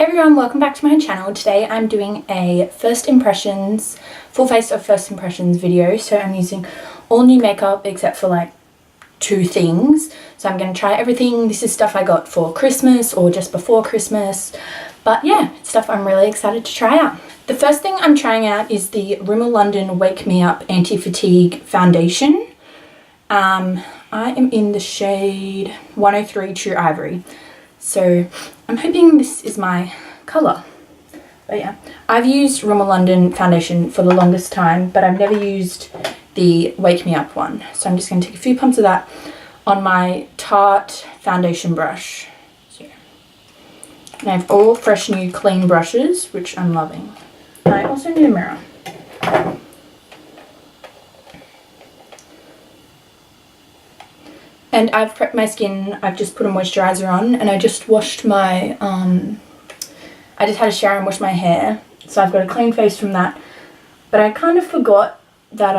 Everyone, welcome back to my channel. Today I'm doing a full face of first impressions video. So I'm using all new makeup except for like 2 things. So I'm going to try everything. This is stuff I got for Christmas or just before Christmas. But yeah, it's stuff I'm really excited to try out. The first thing I'm trying out is the Rimmel London Wake Me Up Anti-Fatigue Foundation. I am in the shade 103 True Ivory. So I'm hoping this is my colour. But yeah, I've used Rimmel London foundation for the longest time, but I've never used the Wake Me Up one. So I'm just going to take a few pumps of that on my Tarte foundation brush. So, and I have all fresh new clean brushes, which I'm loving. I also need a mirror. And I've prepped my skin. I've just put a moisturiser on, and I just washed my, I just had a shower and washed my hair. So I've got a clean face from that. But I kind of forgot that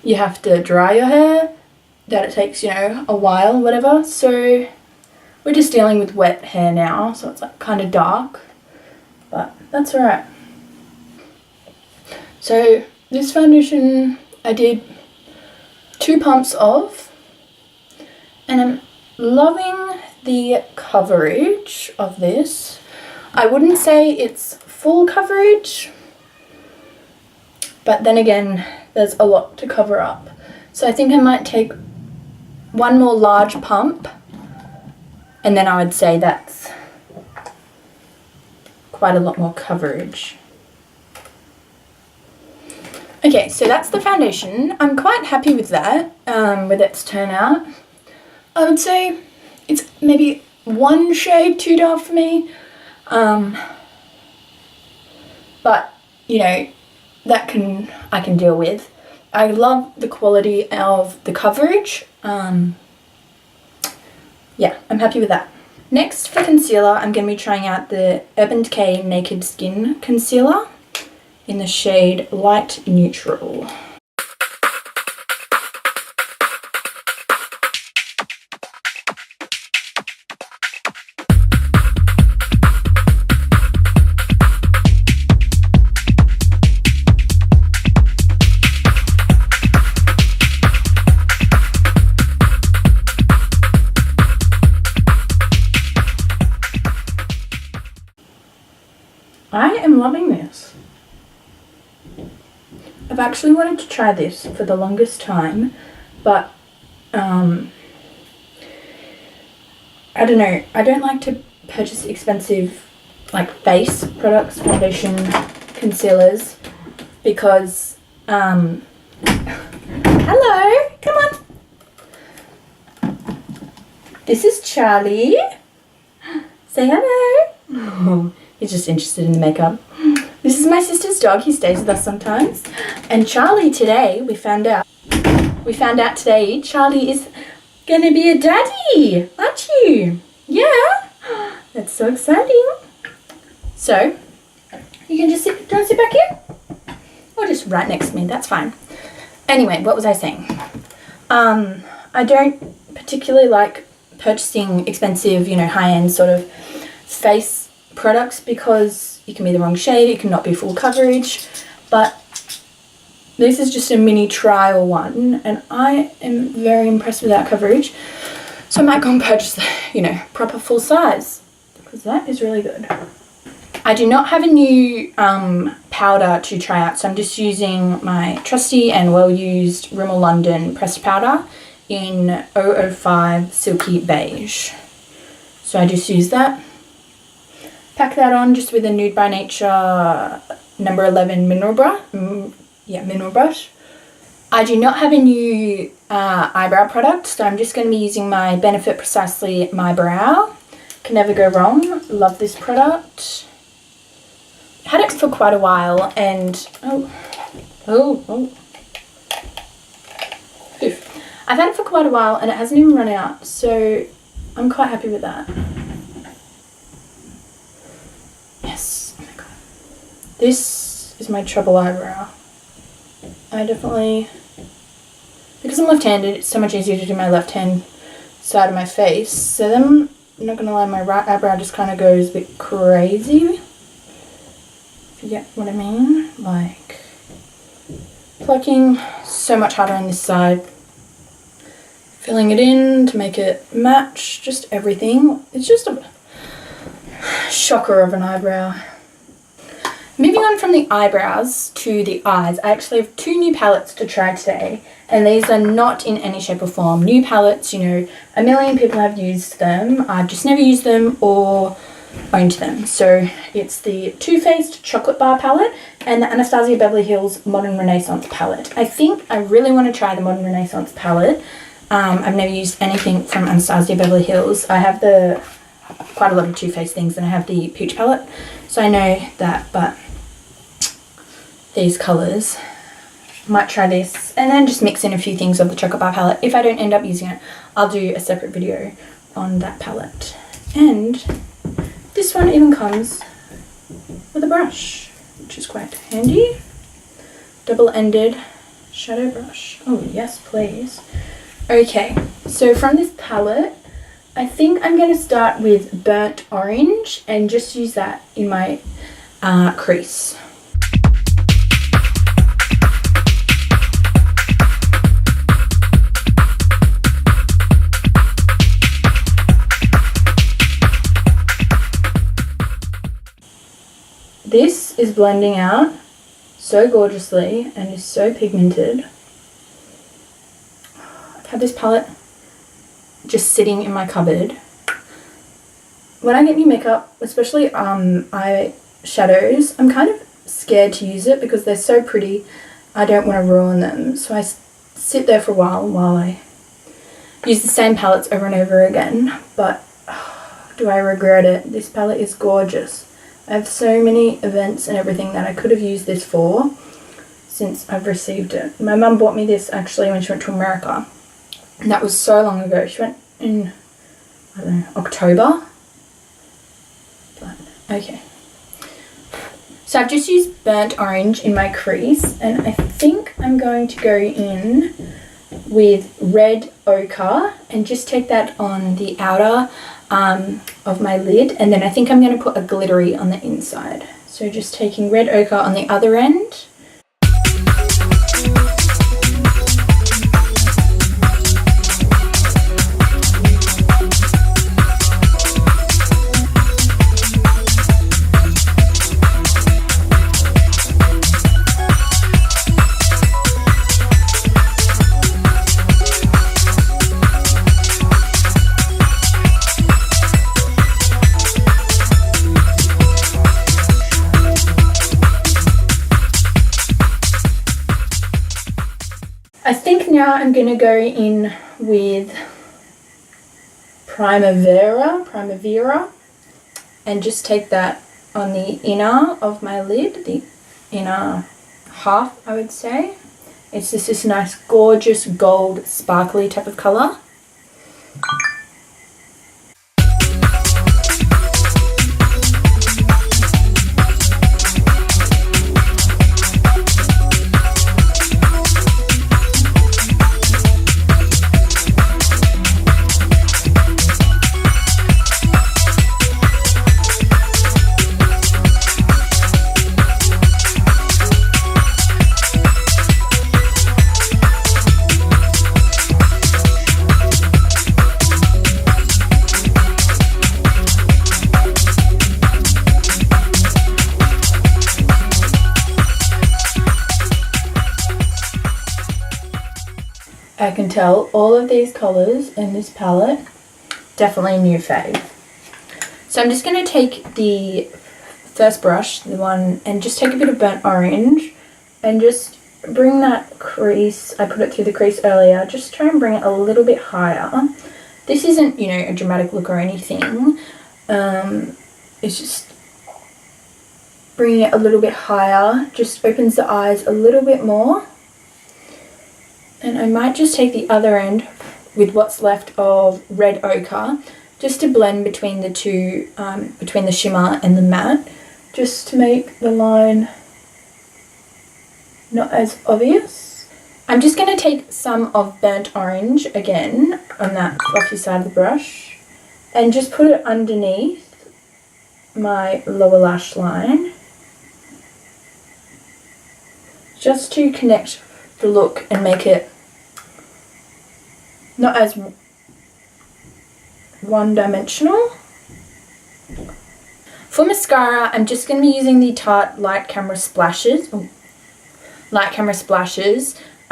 you have to dry your hair, that it takes, you know, a while, whatever. So we're just dealing with wet hair now, so it's like kind of dark, but that's alright. So this foundation I did 2 pumps of, and I'm loving the coverage of this. I wouldn't say it's full coverage, but then again there's a lot to cover up, so I think I might take one more large pump, and then I would say that's quite a lot more coverage. Okay, so that's the foundation. I'm quite happy with that, with its turnout. I would say it's maybe 1 shade too dark for me. But, you know, that I can deal with. I love the quality of the coverage. Yeah, I'm happy with that. Next, for concealer, I'm going to be trying out the Urban Decay Naked Skin Concealer in the shade Light Neutral. I am loving this. I've actually wanted to try this for the longest time, but I don't know, I don't like to purchase expensive like face products, foundation, concealers, because hello, come on, this is Charlie, say hello. Oh, he's just interested in the makeup. This is my sister's dog. He stays with us sometimes. And Charlie today, we found out today, Charlie is gonna be a daddy, aren't you? Yeah, that's so exciting. So, you can just sit, do you want to sit back here? Or just right next to me, that's fine. Anyway, what was I saying? I don't particularly like purchasing expensive, you know, high-end sort of face products because it can be the wrong shade, it cannot be full coverage, but this is just a mini trial one, and I am very impressed with that coverage, so I might go and purchase the, you know, proper full size, because that is really good. I do not have a new powder to try out, so I'm just using my trusty and well-used Rimmel London pressed powder in 005 Silky Beige. So I just use that. Pack that on just with a Nude by Nature number 11 mineral brush. Mineral brush. I do not have a new eyebrow product, so I'm just going to be using my Benefit Precisely My Brow. Can never go wrong. Love this product. Had it for quite a while, and I've had it for quite a while, and it hasn't even run out, so I'm quite happy with that. Yes, oh my god. This is my treble eyebrow. I definitely, because I'm left-handed, it's so much easier to do my left-hand side of my face. So then I'm not gonna lie, my right eyebrow just kind of goes a bit crazy. If you get what I mean. Like, plucking so much harder on this side. Filling it in to make it match, just everything. It's just a shocker of an eyebrow. Moving on from the eyebrows to the eyes, I actually have 2 new palettes to try today, and these are not in any shape or form. New palettes, you know, a million people have used them. I've just never used them or owned them. So it's the Too Faced Chocolate Bar palette and the Anastasia Beverly Hills Modern Renaissance palette. I think I really want to try the Modern Renaissance palette. I've never used anything from Anastasia Beverly Hills. I have quite a lot of Too Faced things, and I have the Peach palette, so I know that, but these colours, might try this and then just mix in a few things of the Chocolate Bar palette. If I don't end up using it, I'll do a separate video on that palette. And this one even comes with a brush, which is quite handy. Double-ended shadow brush. Oh yes, please. Okay, so from this palette, I think I'm going to start with Burnt Orange and just use that in my crease. This is blending out so gorgeously and is so pigmented. I've had this palette just sitting in my cupboard. When I get new makeup, especially eye shadows, I'm kind of scared to use it because they're so pretty. I don't want to ruin them, so I sit there for a while I use the same palettes over and over again. But do I regret it? This palette is gorgeous. I have so many events and everything that I could have used this for since I've received it. My mum bought me this actually when she went to America, and that was so long ago. She went in, I don't know, October. But, okay. So I've just used Burnt Orange in my crease, and I think I'm going to go in with Red Ochre and just take that on the outer of my lid, and then I think I'm going to put a glittery on the inside. So just taking Red Ochre on the other end. I think now I'm going to go in with Primavera, and just take that on the inner of my lid, the inner half, I would say. It's just this nice, gorgeous, gold, sparkly type of colour. I can tell all of these colours in this palette, definitely a new fave. So I'm just going to take the first brush, the one, and just take a bit of Burnt Orange and just bring that crease, I put it through the crease earlier, just try and bring it a little bit higher. This isn't, you know, a dramatic look or anything. It's just bringing it a little bit higher, just opens the eyes a little bit more. And I might just take the other end with what's left of Red Ochre, just to blend between the two, between the shimmer and the matte, just to make the line not as obvious. I'm just going to take some of Burnt Orange again on that fluffy side of the brush and just put it underneath my lower lash line, just to connect the look and make it not as one-dimensional. For mascara, I'm just going to be using the Tarte Light Camera Splashes.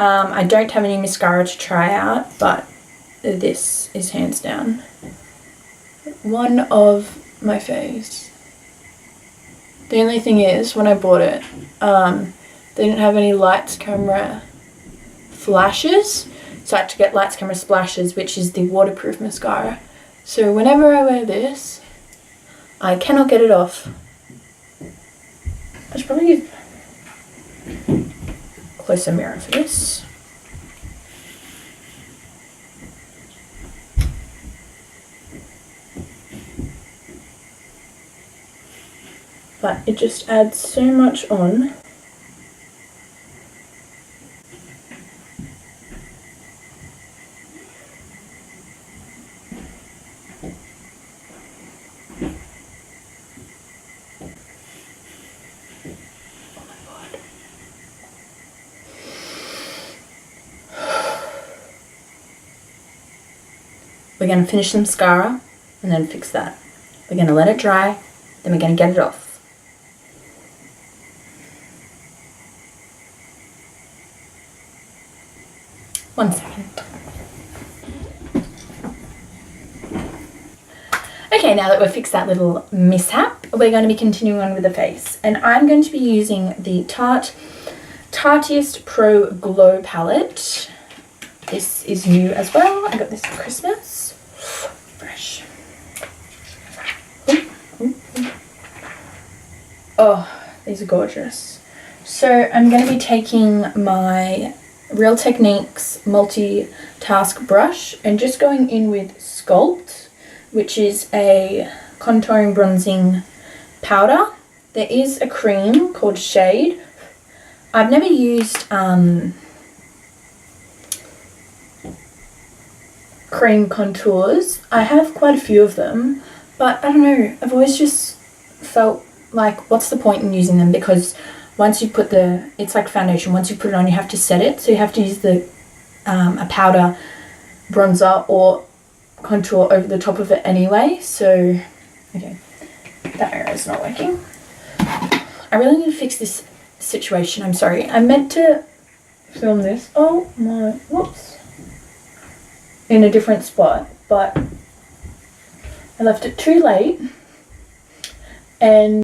I don't have any mascara to try out, but this is hands down one of my faves. The only thing is, when I bought it, they didn't have any lights camera flashes, so I had to get lights camera splashes, which is the waterproof mascara. So whenever I wear this, I cannot get it off. I should probably use a closer mirror for this. But it just adds so much on. We're going to finish the mascara and then fix that. We're going to let it dry, then we're going to get it off. One second. Okay, now that we've fixed that little mishap, we're going to be continuing on with the face. And I'm going to be using the Tarteist Pro Glow Palette. This is new as well. I got this for Christmas. Fresh. Oh, these are gorgeous. So I'm going to be taking my Real Techniques multi-task brush and just going in with Sculpt, which is a contouring bronzing powder. There is a cream called Shade. I've never used cream contours. I have quite a few of them, but I don't know, I've always just felt like, what's the point in using them? Because once you put it's like foundation, once you put it on you have to set it, so you have to use a powder bronzer or contour over the top of it anyway. So okay, that arrow is not working. I really need to fix this situation. I'm sorry, I meant to film this, oh my, whoops, in a different spot, but I left it too late and